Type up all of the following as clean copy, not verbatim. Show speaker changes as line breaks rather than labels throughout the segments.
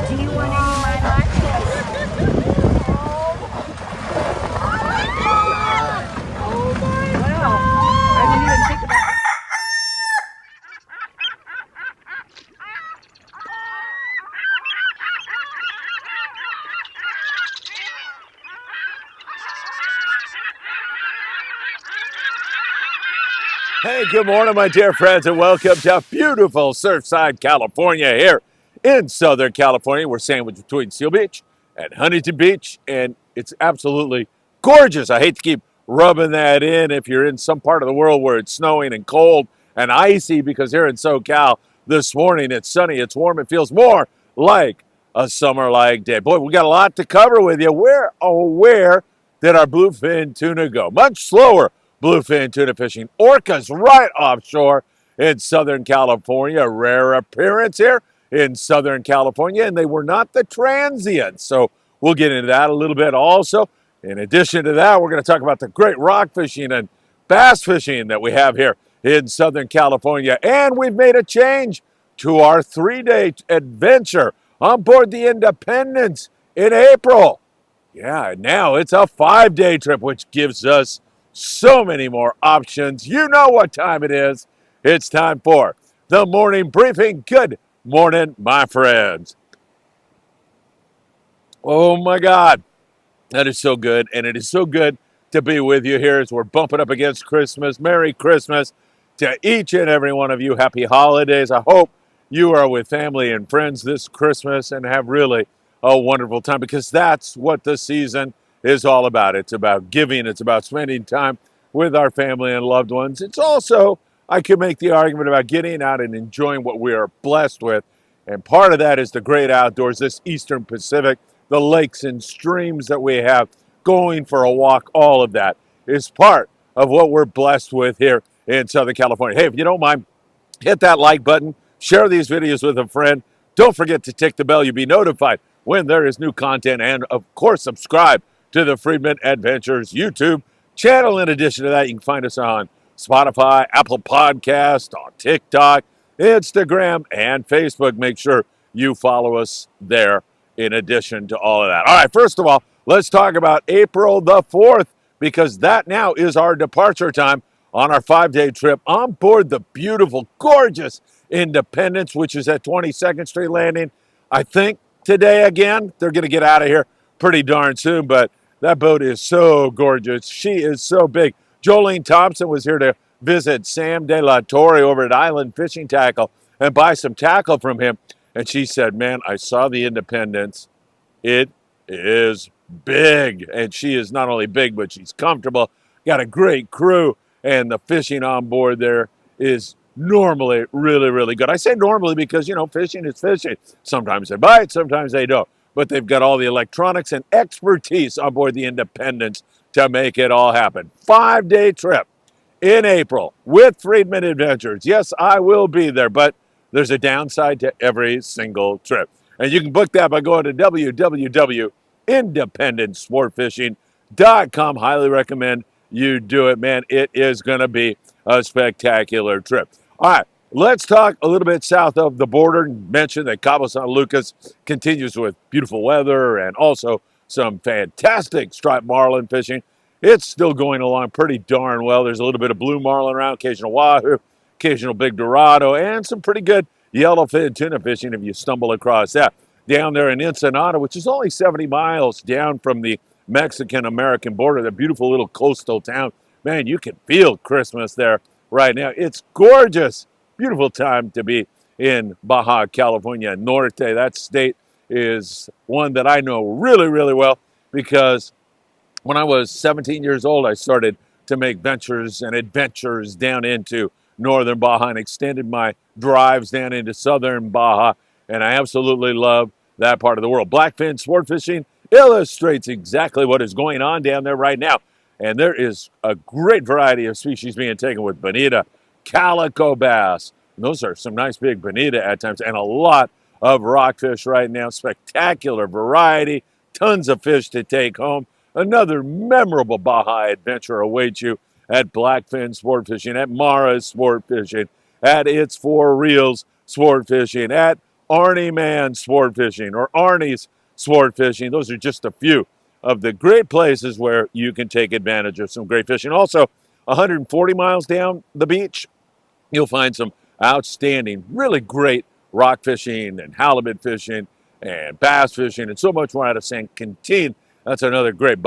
Do you want any of my lunch? Wow. I didn't even think about it.
Hey, good morning, my dear friends, and welcome to beautiful Surfside, California here in Southern California. We're sandwiched between Seal Beach and Huntington Beach, and it's absolutely gorgeous. I hate to keep rubbing that in if you're in some part of the world where it's snowing and cold and icy, because here in SoCal this morning it's sunny, it's warm, it feels more like a summer-like day. Boy, we got a lot to cover with you. Where did our bluefin tuna go? Much slower bluefin tuna fishing. Orcas right offshore in Southern California. A rare appearance here in Southern California, and they were not the transients. So we'll get into that a little bit also. In addition to that, we're going to talk about the great rock fishing and bass fishing that we have here in Southern California. And we've made a change to our 3-day adventure on board the Independence in April. Yeah, now it's a 5-day trip, which gives us so many more options. You know what time it is. It's time for the morning briefing. Good morning, my friends. Oh my God, that is so good. And it is so good to be with you here as we're bumping up against Christmas. Merry Christmas to each and every one of you. Happy holidays. I hope you are with family and friends this Christmas and have really a wonderful time, because that's what the season is all about. It's about giving. It's about spending time with our family and loved ones. It's also, I could make the argument about getting out and enjoying what we are blessed with. And part of that is the great outdoors, this Eastern Pacific, the lakes and streams that we have, going for a walk. All of that is part of what we're blessed with here in Southern California. Hey, if you don't mind, hit that like button, share these videos with a friend. Don't forget to tick the bell. You'll be notified when there is new content. And of course, subscribe to the Friedman Adventures YouTube channel. In addition to that, you can find us on Spotify, Apple Podcast, on TikTok, Instagram, and Facebook. Make sure you follow us there in addition to all of that. All right, first of all, let's talk about April the 4th, because that now is our departure time on our 5-day trip on board the beautiful, gorgeous Independence, which is at 22nd Street Landing. I think today again, they're going to get out of here pretty darn soon, but that boat is so gorgeous. She is so big. Jolene Thompson was here to visit Sam De La Torre over at Island Fishing Tackle and buy some tackle from him. And she said, man, I saw the Independence. It is big. And she is not only big, but she's comfortable. Got a great crew. And the fishing on board there is normally really, really good. I say normally because, fishing is fishing. Sometimes they bite, sometimes they don't. But they've got all the electronics and expertise on board the Independence to make it all happen. 5-day trip in April with Friedman Adventures. Yes, I will be there, but there's a downside to every single trip. And you can book that by going to www.independencesportfishing.com. Highly recommend you do it, man. It is going to be a spectacular trip. All right, let's talk a little bit south of the border. Mention that Cabo San Lucas continues with beautiful weather and also some fantastic striped marlin fishing. It's still going along pretty darn well. There's a little bit of blue marlin around, occasional wahoo, occasional big dorado, and some pretty good yellowfin tuna fishing if you stumble across that. Down there in Ensenada, which is only 70 miles down from the Mexican-American border, that beautiful little coastal town. Man, you can feel Christmas there right now. It's gorgeous. Beautiful time to be in Baja California Norte. That state is one that I know really, really well, because when I was 17 years old, I started to make ventures and adventures down into northern Baja and extended my drives down into southern Baja, and I absolutely love that part of the world. Blackfin sport fishing illustrates exactly what is going on down there right now, and there is a great variety of species being taken with bonita, calico bass. And those are some nice big bonita at times, and a lot of rockfish right now. Spectacular variety, tons of fish to take home. Another memorable Baja adventure awaits you at Blackfin Sport Fishing, at Mara's Sport Fishing, at It's For Reals Sport Fishing, at Arnie Man Sport Fishing or Arnie's Sport Fishing. Those are just a few of the great places where you can take advantage of some great fishing. Also, 140 miles down the beach, you'll find some outstanding, really great rock fishing and halibut fishing and bass fishing and so much more out of San Quintin. That's another great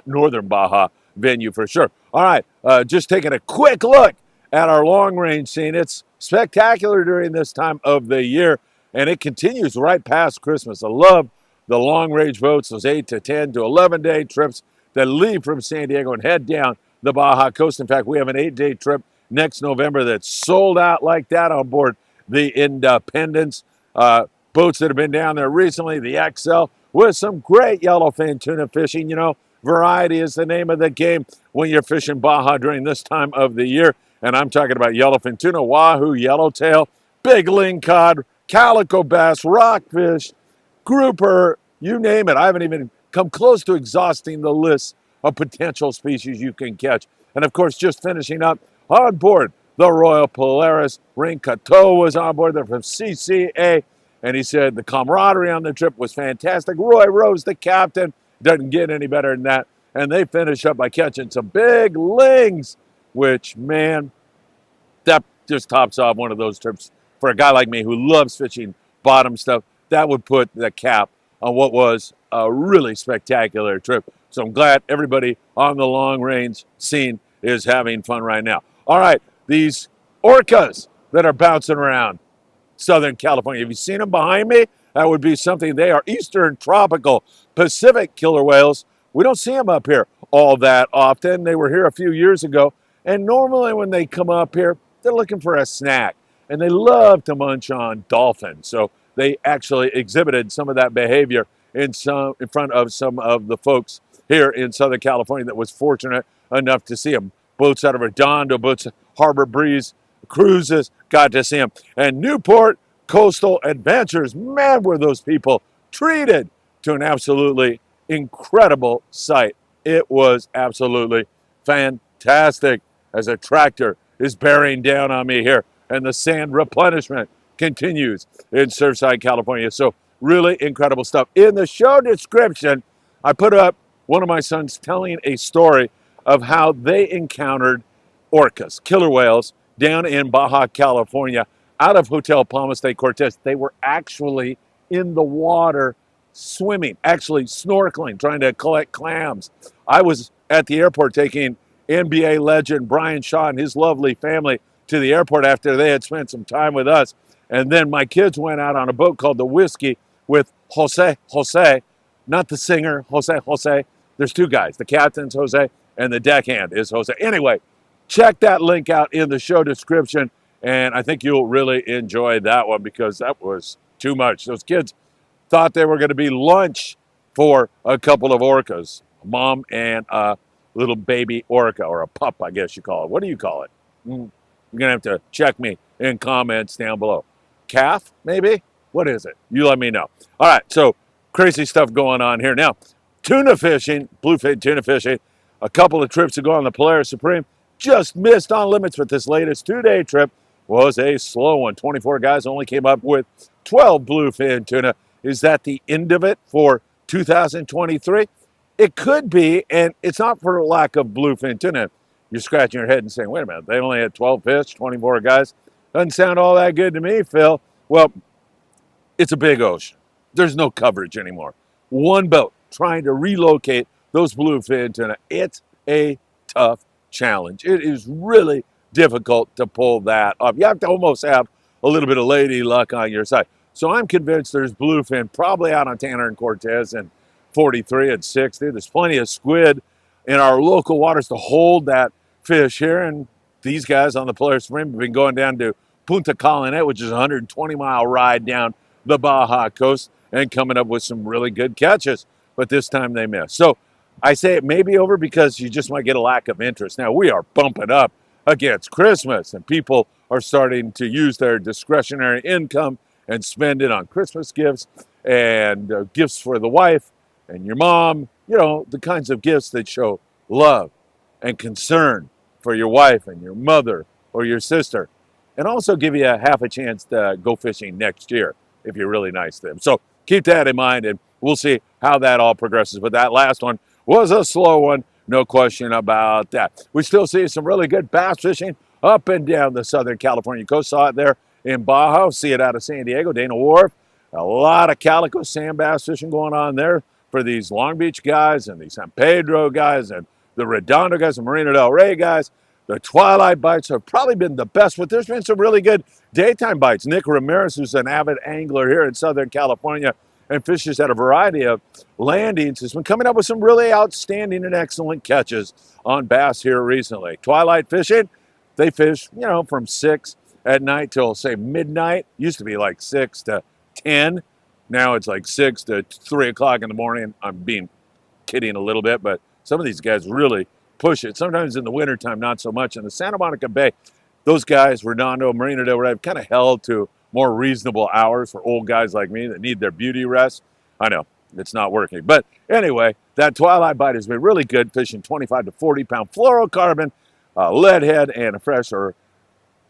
northern Baja venue for sure. All right, just taking a quick look at our long range scene. It's spectacular during this time of the year, and it continues right past Christmas. I love the long range boats, those 8 to 10 to 11-day trips that leave from San Diego and head down the Baja Coast. In fact, we have an 8-day trip next November that's sold out like that on board the Independence. Boats that have been down there recently, the XL, with some great yellowfin tuna fishing. You know, variety is the name of the game when you're fishing Baja during this time of the year. And I'm talking about yellowfin tuna, wahoo, yellowtail, big lingcod, calico bass, rockfish, grouper, you name it. I haven't even come close to exhausting the list of potential species you can catch. And of course, just finishing up on board the Royal Polaris, Ring Cateau was on board there from CCA. And he said the camaraderie on the trip was fantastic. Roy Rose, the captain, doesn't get any better than that. And they finished up by catching some big lings, which, man, that just tops off one of those trips for a guy like me who loves fishing bottom stuff. That would put the cap on what was a really spectacular trip. So I'm glad everybody on the long range scene is having fun right now. All right, these orcas that are bouncing around Southern California. Have you seen them behind me? That would be something. They are Eastern tropical Pacific killer whales. We don't see them up here all that often. They were here a few years ago. And normally when they come up here, they're looking for a snack. And they love to munch on dolphins. So they actually exhibited some of that behavior in front of some of the folks here in Southern California that was fortunate enough to see them. Boats out of Redondo, boats Harbor Breeze Cruises, got to see them. And Newport Coastal Adventures, man, were those people treated to an absolutely incredible sight. It was absolutely fantastic as a tractor is bearing down on me here. And the sand replenishment continues in Surfside, California. So really incredible stuff. In the show description, I put up one of my sons telling a story of how they encountered orcas, killer whales, down in Baja California, out of Hotel Palmas de Cortez. They were actually in the water swimming, actually snorkeling, trying to collect clams. I was at the airport taking NBA legend Brian Shaw and his lovely family to the airport after they had spent some time with us. And then my kids went out on a boat called the Whiskey with Jose, not the singer, Jose. There's two guys. The captain's Jose and the deckhand is Jose. Anyway, check that link out in the show description, and I think you'll really enjoy that one because that was too much. Those kids thought they were going to be lunch for a couple of orcas, a mom and a little baby orca, or a pup, I guess you call it. What do you call it? You're going to have to check me in comments down below. Calf, maybe? What is it? You let me know. All right, so crazy stuff going on here. Now, tuna fishing, bluefin tuna fishing, a couple of trips ago on the Polaris Supreme, just missed on limits, but this latest 2-day trip was a slow one. 24 guys only came up with 12 bluefin tuna. Is that the end of it for 2023? It could be, and it's not for lack of bluefin tuna. You're scratching your head and saying, wait a minute, they only had 12 fish, 24 guys. Doesn't sound all that good to me, Phil. Well, it's a big ocean. There's no coverage anymore. One boat trying to relocate those bluefin tuna. It's a tough challenge. It is really difficult to pull that off. You have to almost have a little bit of lady luck on your side. So I'm convinced there's bluefin probably out on Tanner and Cortez and 43 and 60. There's plenty of squid in our local waters to hold that fish here. And these guys on the Polaris Supreme have been going down to Punta Colinet, which is a 120-mile ride down the Baja coast, and coming up with some really good catches. But this time they missed. So I say it may be over because you just might get a lack of interest. Now, we are bumping up against Christmas, and people are starting to use their discretionary income and spend it on Christmas gifts and gifts for the wife and your mom, you know, the kinds of gifts that show love and concern for your wife and your mother or your sister, and also give you a half a chance to go fishing next year. if you're really nice to them. So keep that in mind, and we'll see how that all progresses. But that last one was a slow one, no question about that. We still see some really good bass fishing up and down the Southern California coast. Saw it there in Baja, see it out of San Diego, Dana Wharf. A lot of calico sand bass fishing going on there for these Long Beach guys and these San Pedro guys and the Redondo guys and Marina del Rey guys. The twilight bites have probably been the best, but there's been some really good daytime bites. Nick Ramirez, who's an avid angler here in Southern California and fishes at a variety of landings, has been coming up with some really outstanding and excellent catches on bass here recently. Twilight fishing, they fish, from 6 at night till, say, midnight. Used to be like 6 to 10. Now it's like 6 to 3 o'clock in the morning. I'm kidding a little bit, but some of these guys really push it. Sometimes in the wintertime, not so much. In the Santa Monica Bay, those guys, Redondo, Marina del Rey, have kind of held to more reasonable hours for old guys like me that need their beauty rest. I know, it's not working. But anyway, that twilight bite has been really good, fishing 25 to 40-pound fluorocarbon, lead head, and a fresh or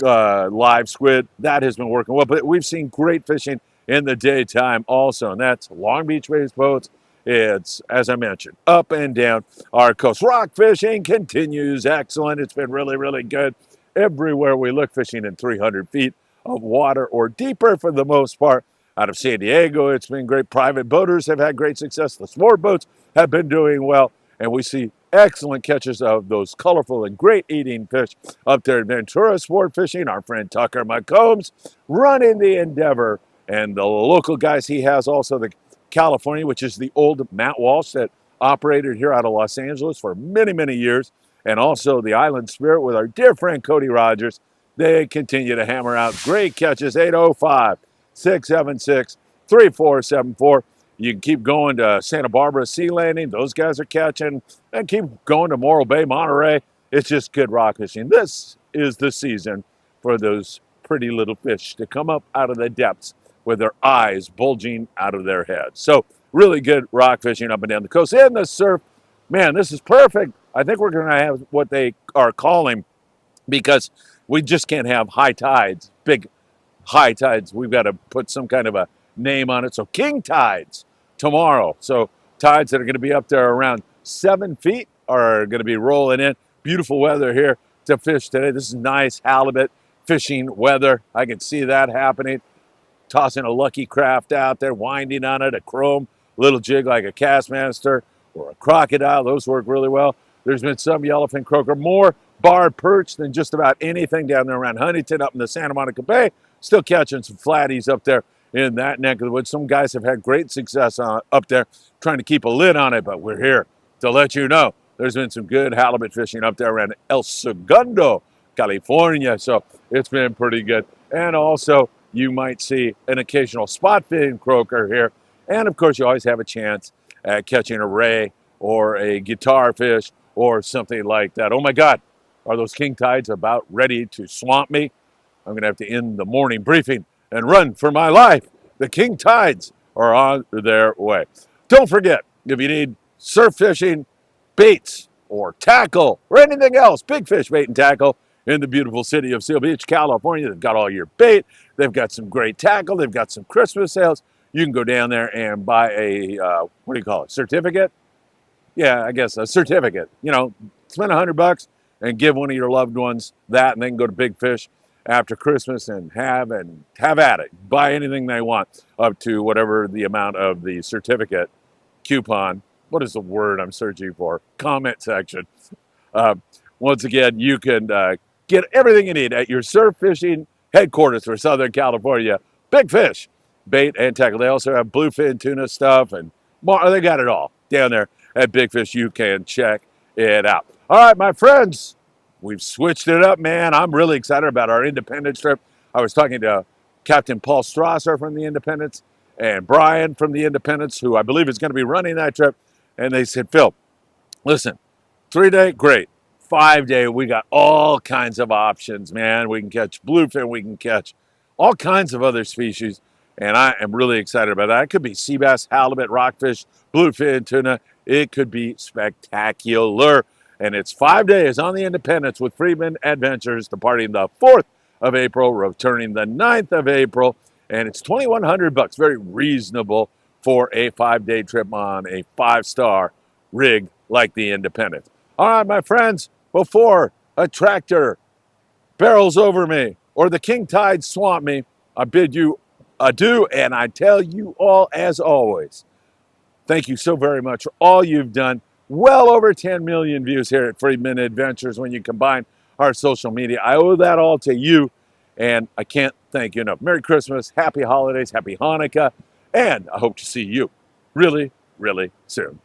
live squid. That has been working well. But we've seen great fishing in the daytime also, and that's Long Beach-based boats. It's, as I mentioned, up and down our coast. Rock fishing continues excellent. It's been really, really good everywhere we look, fishing in 300 feet of water or deeper for the most part. Out of San Diego, it's been great. Private boaters have had great success. The sport boats have been doing well, and we see excellent catches of those colorful and great eating fish up there in Ventura Sport Fishing. Our friend Tucker McCombs running the Endeavor, and the local guys he has, also the California, which is the old Matt Walsh that operated here out of Los Angeles for many, many years, and also the Island Spirit with our dear friend Cody Rogers. They continue to hammer out great catches. 805-676-3474. You can keep going to Santa Barbara Sea Landing. Those guys are catching. And keep going to Morro Bay, Monterey. It's just good rock fishing. This is the season for those pretty little fish to come up out of the depths with their eyes bulging out of their heads. So really good rock fishing up and down the coast. And the surf, man, this is perfect. I think we're going to have what they are calling, because we just can't have high tides, big high tides. We've got to put some kind of a name on it. So king tides tomorrow. So tides that are going to be up there around 7 feet are going to be rolling in. Beautiful weather here to fish today. This is nice halibut fishing weather. I can see that happening. Tossing a lucky craft out there, winding on it, a chrome little jig like a Castmaster or a crocodile. Those work really well. There's been some yellowfin croaker, more barred perch than just about anything down there around Huntington, up in the Santa Monica Bay. Still catching some flatties up there in that neck of the woods. Some guys have had great success up there trying to keep a lid on it, but we're here to let you know there's been some good halibut fishing up there around El Segundo, California. So it's been pretty good. And also, you might see an occasional spot fin croaker here. And of course, you always have a chance at catching a ray or a guitar fish or something like that. Oh my God, are those king tides about ready to swamp me? I'm going to have to end the morning briefing and run for my life. The king tides are on their way. Don't forget, if you need surf fishing, baits, or tackle, or anything else, big fish bait and tackle, in the beautiful city of Seal Beach, California. They've got all your bait. They've got some great tackle. They've got some Christmas sales. You can go down there and buy a, what do you call it, certificate? Yeah, I guess a certificate. Spend $100 and give one of your loved ones that, and they can go to Big Fish after Christmas and have at it. Buy anything they want up to whatever the amount of the certificate coupon. What is the word I'm searching for? Comment section. Once again, you can get everything you need at your surf fishing headquarters for Southern California. Big Fish bait and tackle. They also have bluefin tuna stuff, and more. They got it all down there at Big Fish. You can check it out. All right, my friends, we've switched it up, man. I'm really excited about our Independence trip. I was talking to Captain Paul Strasser from the Independence and Brian from the Independence, who I believe is going to be running that trip. And they said, Phil, listen, 3-day, great. 5-day, we got all kinds of options, man. We can catch bluefin, we can catch all kinds of other species, and I am really excited about that. It could be sea bass, halibut, rockfish, bluefin, tuna. It could be spectacular. And it's 5 days on the Independence with Friedman Adventures, departing the 4th of April, returning the 9th of April. and it's $2,100. Very reasonable for a 5-day trip on a 5-star rig like the Independence. All right, my friends, before a tractor barrels over me or the king tide swamp me, I bid you adieu, and I tell you all, as always, thank you so very much for all you've done. Well over 10 million views here at Friedman Adventures when you combine our social media. I owe that all to you, and I can't thank you enough. Merry Christmas, happy holidays, happy Hanukkah, and I hope to see you really, really soon.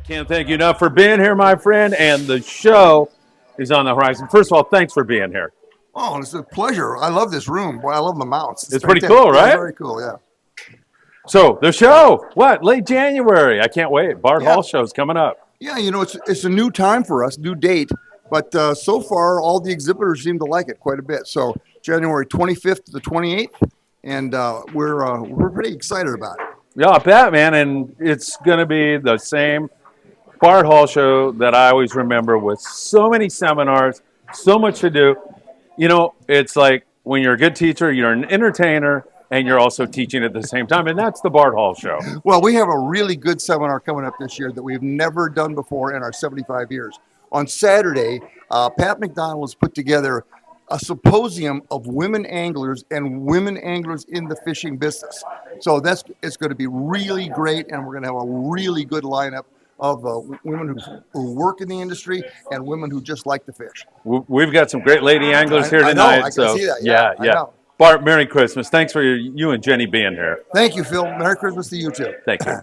Can't thank you enough for being here, my friend, and the show is on the horizon. First of all, thanks for being here.
Oh, it's a pleasure. I love this room. Boy, I love the mounts.
It's pretty cool, right?
Yeah, very cool, yeah.
So, the show, what? Late January. I can't wait. Bart Hall show's coming up.
Yeah, you know, it's a new time for us, new date, but so far, all the exhibitors seem to like it quite a bit. So, January 25th to the 28th, and we're pretty excited about it.
Yeah, I bet, man, and it's going to be the same Bart Hall show that I always remember with so many seminars, so much to do. You know, it's like when you're a good teacher, you're an entertainer, and you're also teaching at the same time, and that's the Bart Hall show.
Well, we have a really good seminar coming up this year that we've never done before in our 75 years. On Saturday, Pat McDonald has put together a symposium of women anglers and women anglers in the fishing business. So it's going to be really great, and we're going to have a really good lineup of women who work in the industry and women who just like to fish.
We've got some great lady anglers here tonight.
I can see that. Yeah. I know.
Bart, Merry Christmas. Thanks for you and Jenny being here.
Thank you, Phil. Merry Christmas to you too.
Thank you.